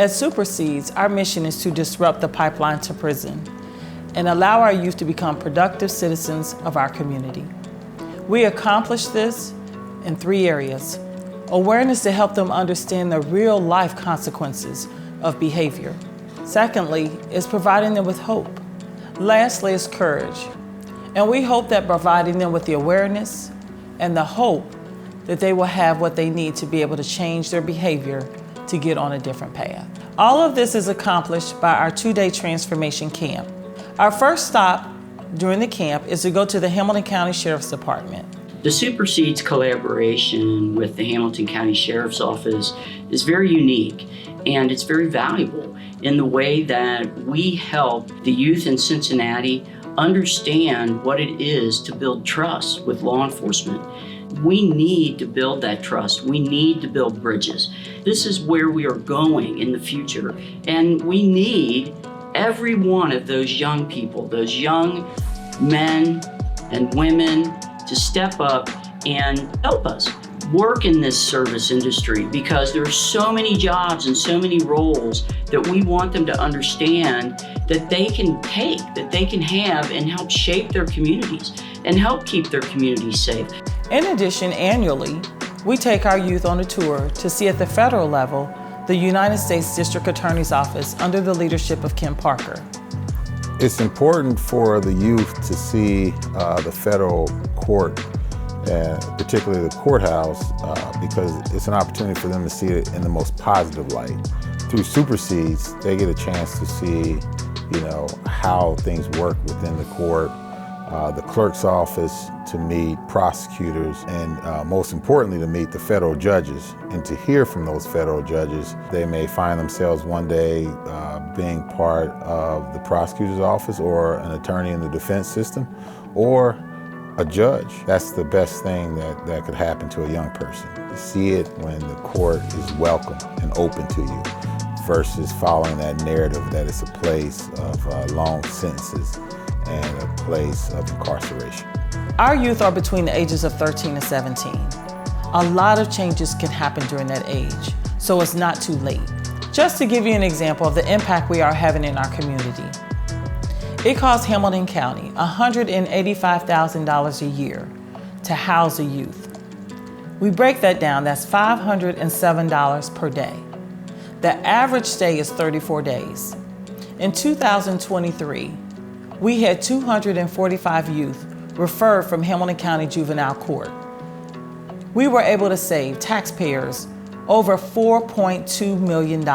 At Superseeds, our mission is to disrupt the pipeline to prison and allow our youth to become productive citizens of our community. We accomplish this in 3 areas. Awareness to help them understand the real-life consequences of behavior. Secondly, is providing them with hope. Lastly is courage. And we hope that providing them with the awareness and the hope that they will have what they need to be able to change their behavior to get on a different path. All of this is accomplished by our 2-day transformation camp. Our first stop during the camp is to go to the Hamilton County Sheriff's Department. The Superseeds collaboration with the Hamilton County Sheriff's Office is very unique, and it's very valuable in the way that we help the youth in Cincinnati understand what it is to build trust with law enforcement. We need to build that trust. We need to build bridges. This is where we are going in the future, and we need every one of those young people, those young men and women, to step up and help us work in this service industry, because there are so many jobs and so many roles that we want them to understand that they can take, that they can have, and help shape their communities and help keep their communities safe. In addition, annually, we take our youth on a tour to see at the federal level the United States District Attorney's Office under the leadership of Kim Parker. It's important for the youth to see the federal court, particularly the courthouse, because it's an opportunity for them to see it in the most positive light. Through Superseeds, they get a chance to see, how things work within the court, the clerk's office, to meet prosecutors, and most importantly, to meet the federal judges and to hear from those federal judges. They may find themselves one day being part of the prosecutor's office or an attorney in the defense system or a judge. That's the best thing that could happen to a young person. To see it when the court is welcome and open to you versus following that narrative that it's a place of long sentences and a place of incarceration. Our youth are between the ages of 13 and 17. A lot of changes can happen during that age, so it's not too late. Just to give you an example of the impact we are having in our community, it costs Hamilton County $185,000 a year to house a youth. We break that down, that's $507 per day. The average stay is 34 days. In 2023, we had 245 youth referred from Hamilton County Juvenile Court. We were able to save taxpayers over $4.2 million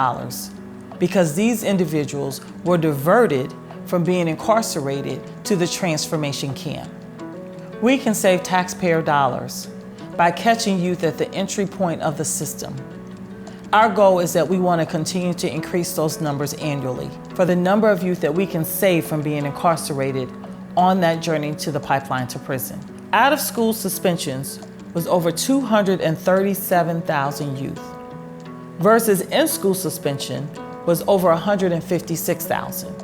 because these individuals were diverted from being incarcerated to the transformation camp. We can save taxpayer dollars by catching youth at the entry point of the system. Our goal is that we want to continue to increase those numbers annually for the number of youth that we can save from being incarcerated on that journey to the pipeline to prison. Out of school suspensions was over 237,000 youth versus in-school suspension was over 156,000.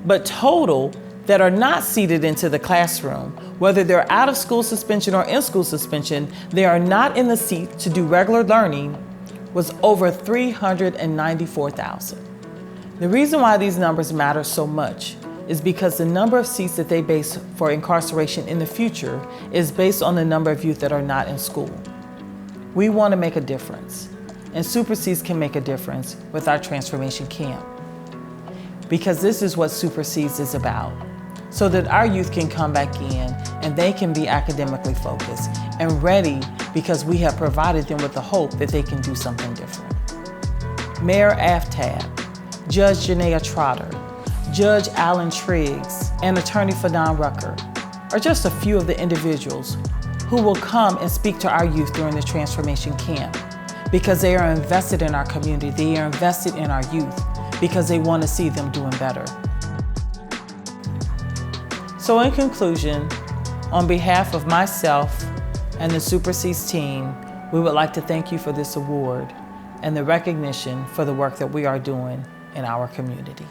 But total that are not seated into the classroom, whether they're out of school suspension or in-school suspension, they are not in the seat to do regular learning, was over 394,000. The reason why these numbers matter so much is because the number of seats that they base for incarceration in the future is based on the number of youth that are not in school. We want to make a difference, and Superseeds can make a difference with our transformation camp. Because this is what Superseeds is about, so that our youth can come back in and they can be academically focused and ready because we have provided them with the hope that they can do something different. Mayor Aftab, Judge Janaea Trotter, Judge Alan Triggs, and Attorney Fadon Rucker are just a few of the individuals who will come and speak to our youth during the transformation camp because they are invested in our community, they are invested in our youth because they want to see them doing better. So in conclusion, on behalf of myself and the Superseeds team, we would like to thank you for this award and the recognition for the work that we are doing in our community.